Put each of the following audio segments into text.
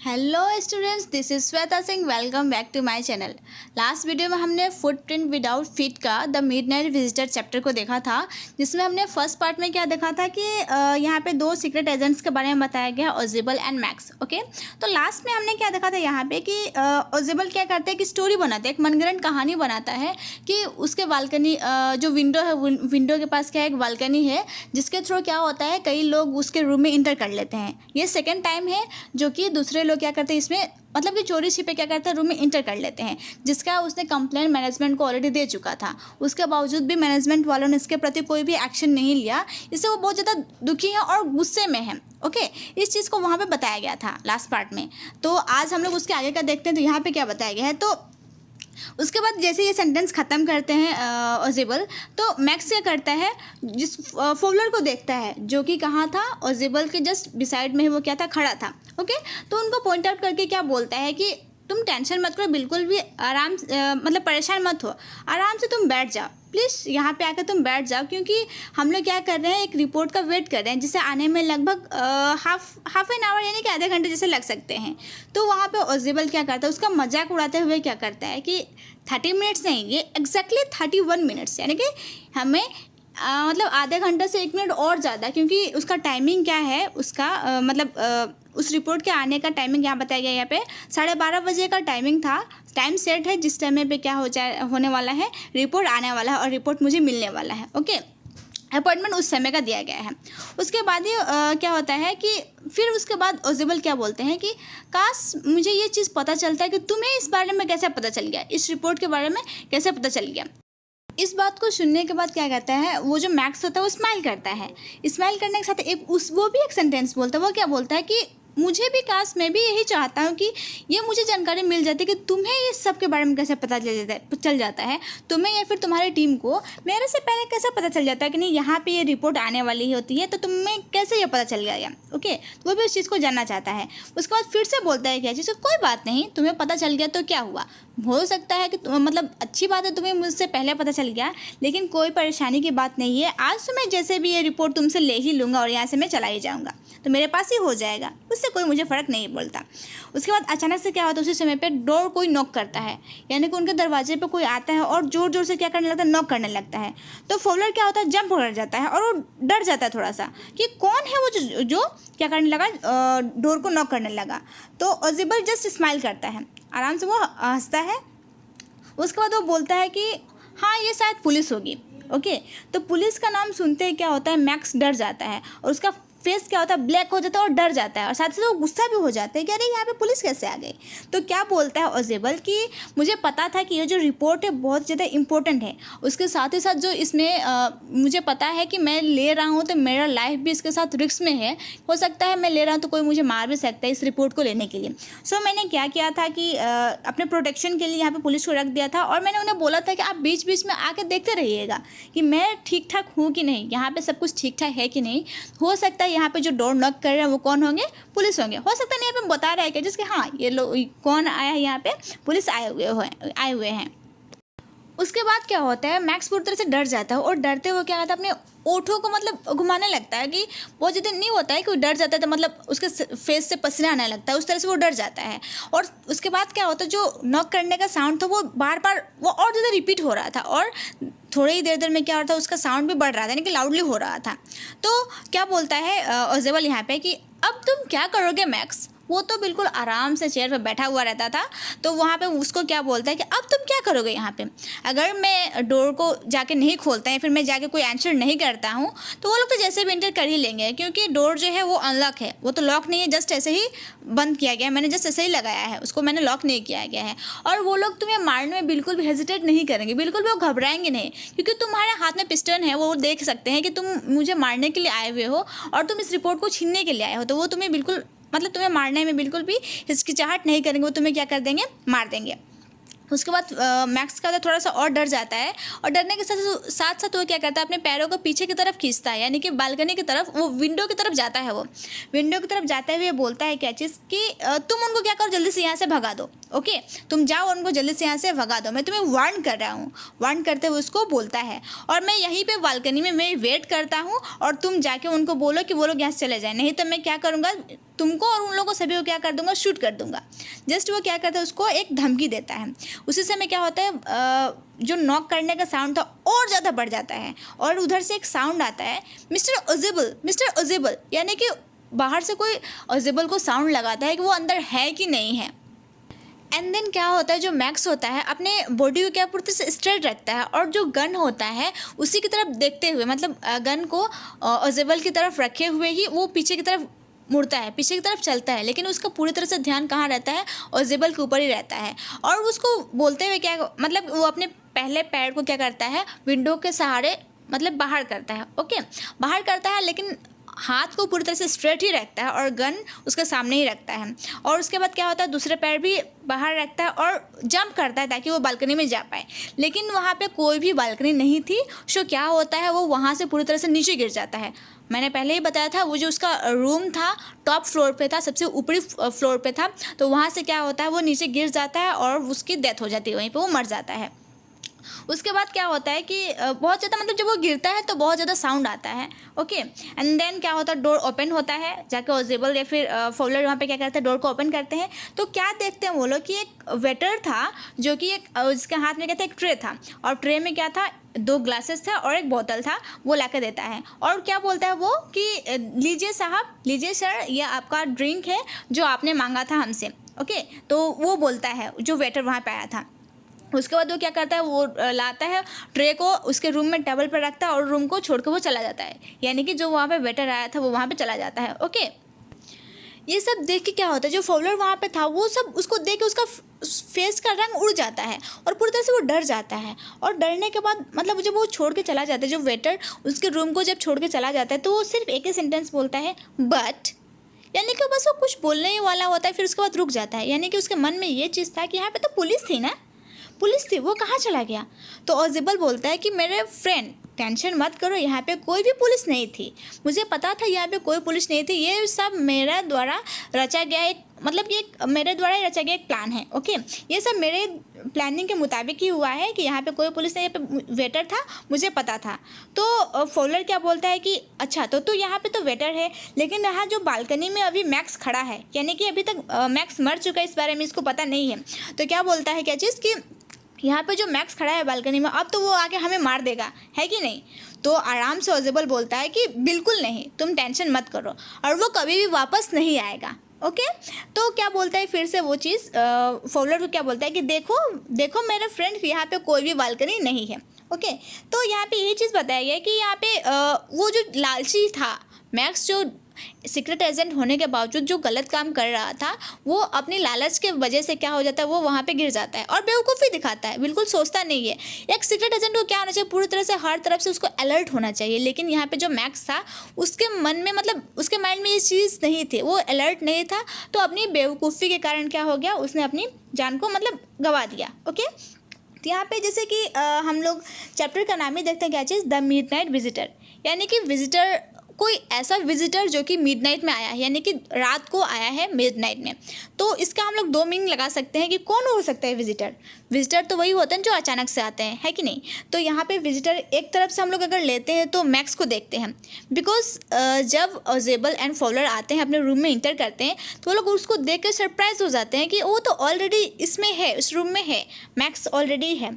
Hello students, this is Shweta Singh. Welcome back to my channel. Last video में हमने footprint without feet का the midnight visitor chapter को देखा था, जिसमें हमने फर्स्ट पार्ट में क्या देखा था कि यहाँ पे दो सीक्रेट एजेंट्स के बारे में बताया गया, ओजेबल एंड मैक्स। ओके, तो लास्ट में हमने क्या देखा था यहाँ पे कि ओजेबल क्या करते हैं कि स्टोरी बनाते हैं, एक मनगढ़ंत कहानी बनाता है कि उसके बालकनी जो विंडो है, विंडो के पास क्या है, एक बालकनी है जिसके थ्रू क्या होता है कई लोग उसके रूम में इंटर कर लेते हैं। ये सेकेंड टाइम है जो कि दूसरे लोग क्या करते हैं इसमें, मतलब कि चोरी छिपे क्या करते हैं रूम में इंटर कर लेते हैं, जिसका उसने कंप्लेंट मैनेजमेंट को ऑलरेडी दे चुका था। उसके बावजूद भी मैनेजमेंट वालों ने इसके प्रति कोई भी एक्शन नहीं लिया। इससे वो बहुत ज़्यादा दुखी है और गुस्से में है। ओके, इस चीज़ को वहाँ पे बताया गया था लास्ट पार्ट में। तो आज हम लोग उसके आगे का देखते हैं। तो यहाँ पे क्या बताया गया है, तो उसके बाद जैसे ये सेंटेंस ख़त्म करते हैं ओजेबल, तो मैक्स क्या करता है, जिस फोवलर को देखता है जो कि कहाँ था, ओजेबल के जस्ट बिसाइड में ही वो क्या था, खड़ा था। ओके, तो उनको पॉइंट आउट करके क्या बोलता है कि तुम टेंशन मत करो, बिल्कुल भी आराम मतलब परेशान मत हो, आराम से तुम बैठ जाओ, प्लीज़ यहाँ पे आकर तुम बैठ जाओ, क्योंकि हम लोग क्या कर रहे हैं, एक रिपोर्ट का वेट कर रहे हैं जिसे आने में लगभग हाफ एन आवर यानी कि आधे घंटे जैसे लग सकते हैं। तो वहाँ पे ओजेबल क्या करता है, उसका मजाक उड़ाते हुए क्या करता है कि 30 मिनट्स नहीं, ये एग्जैक्टली 31 मिनट्स, यानी कि हमें मतलब आधे घंटे से 1 मिनट और ज़्यादा, क्योंकि उसका टाइमिंग क्या है, उसका उस रिपोर्ट के आने का टाइमिंग यहाँ बताया गया, यहाँ पे 12:30 बजे का टाइमिंग था, टाइम सेट है जिस टाइम पे क्या होने वाला है, रिपोर्ट आने वाला है और रिपोर्ट मुझे मिलने वाला है। ओके, अपॉइंटमेंट उस समय का दिया गया है। उसके बाद ही क्या होता है कि फिर उसके बाद ओजेबल क्या बोलते हैं कि काश मुझे ये चीज़ पता चलता है कि तुम्हें इस बारे में कैसे पता चल गया, इस रिपोर्ट के बारे में कैसे पता चल गया। इस बात को सुनने के बाद क्या कहता है, वो जो मैक्स होता है वो स्माइल करता है। स्माइल करने के साथ वो भी एक सेंटेंस बोलता है। वो क्या बोलता है कि मुझे भी काश, मैं भी यही चाहता हूँ कि ये मुझे जानकारी मिल जाती है कि तुम्हें इस सब के बारे में कैसे पता चल जाता है, तुम्हें या फिर तुम्हारी टीम को मेरे से पहले कैसे पता चल जाता है कि नहीं यहाँ पे ये रिपोर्ट आने वाली होती है, तो तुम्हें कैसे ये पता चल गया। ओके, तो वो भी उस चीज़ को जानना चाहता है। उसके बाद फिर से बोलता है क्या चीज़, कोई बात नहीं, तुम्हें पता चल गया तो क्या हुआ, हो सकता है कि मतलब अच्छी बात है, तुम्हें मुझसे पहले पता चल गया, लेकिन कोई परेशानी की बात नहीं है। आज तो मैं जैसे भी ये रिपोर्ट तुमसे ले ही लूँगा और यहाँ से मैं चला ही जाऊँगा, तो मेरे पास ही हो जाएगा, उससे कोई मुझे फ़र्क नहीं पड़ता। उसके बाद अचानक से क्या होता है, उसी समय पे डोर कोई नॉक करता है, यानी कि उनके दरवाजे पे कोई आता है और ज़ोर ज़ोर से क्या करने लगता है, नॉक करने लगता है। तो फोवलर क्या होता है, जंप कर जाता है और वो डर जाता है थोड़ा सा कि कौन है वो जो क्या करने लगा, डोर को नॉक करने लगा। तो ओजेबल जस्ट स्माइल करता है, आराम से वो हंसता है। उसके बाद वो बोलता है कि हाँ, ये शायद पुलिस होगी। ओके, तो पुलिस का नाम सुनते ही क्या होता है, मैक्स डर जाता है और उसका फेस क्या होता है, ब्लैक हो जाता है और डर जाता है, और साथ ही साथ वो गुस्सा भी हो जाता है कि अरे यहाँ पे पुलिस कैसे आ गई। तो क्या बोलता है ओजेबल कि मुझे पता था कि ये जो रिपोर्ट है बहुत ज़्यादा इंपॉर्टेंट है, उसके साथ ही साथ जो इसमें मुझे पता है कि मैं ले रहा हूँ तो मेरा लाइफ भी इसके साथ रिस्क में है, हो सकता है मैं ले रहा हूँ तो कोई मुझे मार भी सकता है इस रिपोर्ट को लेने के लिए। सो मैंने क्या किया था कि अपने प्रोटेक्शन के लिए यहाँ पर पुलिस को रख दिया था, और मैंने उन्हें बोला था कि आप बीच बीच में आके देखते रहिएगा कि मैं ठीक ठाक हूँ कि नहीं, यहाँ पर सब कुछ ठीक ठाक है कि नहीं। हो सकता है यहाँ पे जो डोर नॉक कर रहे हैं वो कौन होंगे, पुलिस होंगे। हो सकता है नहीं, यहाँ पे बता रहा है कि जिसके हाँ ये लोग कौन आया है, यहाँ पे पुलिस आए हुए हैं। उसके बाद क्या होता है, मैक्स पूरी तरह से डर जाता है और डरते हुए क्या होता है, अपने ओठों को मतलब घुमाने लगता है कि बहुत ज़्यादा नहीं होता है कि वो डर जाता है तो मतलब उसके फेस से पसीना आने लगता है, उस तरह से वो डर जाता है। और उसके बाद क्या होता है, जो नॉक करने का साउंड था वो बार बार वो और ज़्यादा रिपीट हो रहा था, और थोड़ी ही देर में क्या हो रहा था, उसका साउंड भी बढ़ रहा था, यानी कि लाउडली हो रहा था। तो क्या बोलता है ओजेबल यहाँ पे कि अब तुम क्या करोगे मैक्स। वो तो बिल्कुल आराम से चेयर पर बैठा हुआ रहता था। तो वहाँ पे उसको क्या बोलता है कि अब तुम क्या करोगे यहाँ पे, अगर मैं डोर को जाके नहीं खोलता है, फिर मैं जाके कोई आंसर नहीं करता हूँ, तो वो लोग तो जैसे भी इंटर कर ही लेंगे, क्योंकि डोर जो है वो अनलॉक है, वो तो लॉक नहीं है, जस्ट ऐसे ही बंद किया गया है, मैंने जस्ट ऐसे ही लगाया है, उसको मैंने लॉक नहीं किया गया है। और वो लोग तुम्हें मारने में बिल्कुल भी हेजिटेट नहीं करेंगे, बिल्कुल भी वो घबराएंगे नहीं, क्योंकि तुम्हारे हाथ में पिस्टन है, वो देख सकते हैं कि तुम मुझे मारने के लिए आए हुए हो और तुम इस रिपोर्ट को छीनने के लिए आए हो, तो वो तुम्हें बिल्कुल मतलब तुम्हें मारने में बिल्कुल भी हिचकिचाहट नहीं करेंगे, वो तुम्हें क्या कर देंगे, मार देंगे। उसके बाद मैक्स का तो थोड़ा सा और डर जाता है, और डरने के साथ साथ वो क्या करता है, अपने पैरों को पीछे की तरफ खींचता है, यानी कि बालकनी की तरफ, वो विंडो की तरफ जाता है। वो विंडो की तरफ जाते हुए बोलता है क्या चीज़ कि तुम उनको क्या करो, जल्दी से यहाँ से भगा दो। ओके, तुम जाओ उनको जल्दी से यहाँ से भगा दो, मैं तुम्हें वार्न कर रहा हूँ। वार्न करते हुए उसको बोलता है, और मैं यहीं पे बालकनी में मैं वेट करता हूँ, और तुम जाके उनको बोलो कि वो लोग यहाँ से चले जाएँ, नहीं तो मैं क्या करूँगा, तुमको और उन लोगों को सभी को क्या कर दूंगा, शूट कर दूंगा। जस्ट वो क्या करता है, उसको एक धमकी देता है। उसी समय क्या होता है, जो नॉक करने का साउंड था और ज़्यादा बढ़ जाता है और उधर से एक साउंड आता है, मिस्टर ओजेबल, मिस्टर ओजेबल, यानी कि बाहर से कोई ओजेबल को साउंड लगाता है कि वो अंदर है कि नहीं है। एंड देन क्या होता है, जो मैक्स होता है अपने बॉडी को क्या पूरी से स्ट्रेट रखता है और जो गन होता है उसी की तरफ देखते हुए, मतलब गन को ओजेबल की तरफ रखे हुए ही वो पीछे की तरफ मुड़ता है, पीछे की तरफ चलता है, लेकिन उसका पूरी तरह से ध्यान कहाँ रहता है, ओजेबल के ऊपर ही रहता है। और उसको बोलते हुए क्या, मतलब वो अपने पहले पैर को क्या करता है, विंडो के सहारे मतलब बाहर करता है, ओके, बाहर करता है, लेकिन हाथ को पूरी तरह से स्ट्रेट ही रखता है और गन उसके सामने ही रखता है। और उसके बाद क्या होता है, दूसरे पैर भी बाहर रखता है और जंप करता है ताकि वो बालकनी में जा पाए, लेकिन वहाँ पे कोई भी बालकनी नहीं थी। सो क्या होता है, वो वहाँ से पूरी तरह से नीचे गिर जाता है। मैंने पहले ही बताया था, वो जो उसका रूम था टॉप फ्लोर पे था, सबसे ऊपरी फ्लोर पे था, तो वहाँ से क्या होता है, वो नीचे गिर जाता है और उसकी डेथ हो जाती है, वहीं पर वो मर जाता है। उसके बाद क्या होता है कि बहुत ज़्यादा, मतलब जब वो गिरता है तो बहुत ज़्यादा साउंड आता है, ओके। एंड देन क्या होता है, डोर ओपन होता है, जाके ओजेबल या फिर फॉलोअर वहाँ पे क्या करते हैं, डोर को ओपन करते हैं। तो क्या देखते हैं वो लोग कि एक वेटर था जो कि एक उसके हाथ में क्या था, एक ट्रे था, और ट्रे में क्या था, 2 ग्लासेस था और एक बोतल था, वो ला के देता है। और क्या बोलता है वो कि लीजिए साहब, लीजिए सर, ये आपका ड्रिंक है जो आपने मांगा था हमसे, ओके। तो वो बोलता है जो वेटर वहाँ पे आया था। उसके बाद वो क्या करता है, वो लाता है ट्रे को, उसके रूम में टेबल पर रखता है और रूम को छोड़ के वो चला जाता है, यानी कि जो वहाँ पे वेटर आया था वो वहाँ पे चला जाता है, ओके। ये सब देख के क्या होता है, जो फॉलोअर वहाँ पे था वो सब उसको देख के उसका फेस का रंग उड़ जाता है और पूरी तरह से वो डर जाता है। और डरने के बाद मतलब जब वो छोड़ के चला जाता है, जो वेटर उसके रूम को जब छोड़ के चला जाता है, तो वो सिर्फ एक ही सेंटेंस बोलता है, बट, यानी कि बस वो कुछ बोलने ही वाला होता है, फिर उसके बाद रुक जाता है। यानी कि उसके मन में ये चीज़ था कि यहाँ पे तो पुलिस थी ना, पुलिस थी, वो कहाँ चला गया। तो ओजेबल बोलता है कि मेरे फ्रेंड, टेंशन मत करो, यहाँ पे कोई भी पुलिस नहीं थी, मुझे पता था यहाँ पे कोई पुलिस नहीं थी, ये सब मेरे द्वारा रचा गया एक, मतलब ये मेरे द्वारा ही रचा गया एक प्लान है, ओके। ये सब मेरे प्लानिंग के मुताबिक ही हुआ है कि यहाँ पे कोई पुलिस नहीं, यहाँ पे वेटर था, मुझे पता था। तो फॉलोअर क्या बोलता है कि अच्छा, तो यहाँ पे तो वेटर है, लेकिन यहाँ जो बालकनी में अभी मैक्स खड़ा है, यानी कि अभी तक मैक्स मर चुका है, इस बारे में इसको पता नहीं है। तो क्या बोलता है, क्या चीज़, कि यहाँ पे जो मैक्स खड़ा है बालकनी में, अब तो वो आके हमें मार देगा, है कि नहीं। तो आराम से ओजेबल बोलता है कि बिल्कुल नहीं, तुम टेंशन मत करो, और वो कभी भी वापस नहीं आएगा, ओके। तो क्या बोलता है फिर से वो चीज़, फॉलोअर को क्या बोलता है कि देखो देखो मेरे फ्रेंड, यहाँ पे कोई भी बालकनी नहीं है, ओके। तो यहाँ पे ये चीज़ बताया गया कि यहाँ पे वो जो लालची था मैक्स, जो सीक्रेट एजेंट होने के बावजूद जो गलत काम कर रहा था, वो अपनी लालच के वजह से क्या हो जाता है, वो वहाँ पे गिर जाता है और बेवकूफ़ी दिखाता है, बिल्कुल सोचता नहीं है। एक सीक्रेट एजेंट को क्या होना चाहिए, पूरी तरह से हर तरफ से उसको अलर्ट होना चाहिए, लेकिन यहाँ पे जो मैक्स था उसके मन में, मतलब उसके माइंड में ये चीज़ नहीं थी, वो अलर्ट नहीं था। तो अपनी बेवकूफ़ी के कारण क्या हो गया, उसने अपनी जान को मतलब गंवा दिया, ओके। तो यहाँ पे जैसे कि हम लोग चैप्टर का नाम ही देखते हैं, क्या चीज़, द मिडनाइट विजिटर, यानी कि विजिटर, कोई ऐसा विजिटर जो कि मिडनाइट में आया है, यानी कि रात को आया है मिडनाइट में। तो इसका हम लोग 2 मीनिंग लगा सकते हैं कि कौन हो सकता है विजिटर। विजिटर तो वही होते हैं जो अचानक से आते हैं, है कि नहीं। तो यहाँ पे विजिटर एक तरफ से हम लोग अगर लेते हैं तो मैक्स को देखते हैं, बिकॉज जब ओजेबल एंड फॉलोअर आते हैं, अपने रूम में इंटर करते हैं, तो वो लोग उसको देख कर सरप्राइज हो जाते हैं कि वो तो ऑलरेडी इसमें है, इस रूम में है, मैक्स ऑलरेडी है।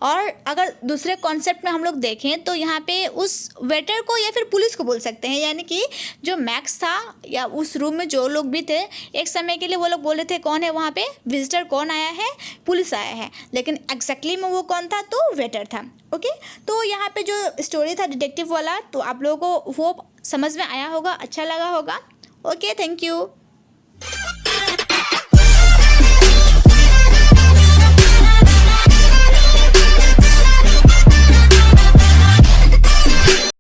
और अगर दूसरे कॉन्सेप्ट में हम लोग देखें तो यहाँ पे उस वेटर को या फिर पुलिस को बोल सकते हैं, यानी कि जो मैक्स था या उस रूम में जो लोग भी थे, एक समय के लिए वो लोग बोले थे कौन है वहाँ पे, विजिटर कौन आया है, पुलिस आया है, लेकिन एग्जैक्टली में वो कौन था, तो वेटर था, ओके। तो यहाँ पे जो स्टोरी था डिटेक्टिव वाला, तो आप लोगों को वो समझ में आया होगा, अच्छा लगा होगा, ओके, थैंक यू।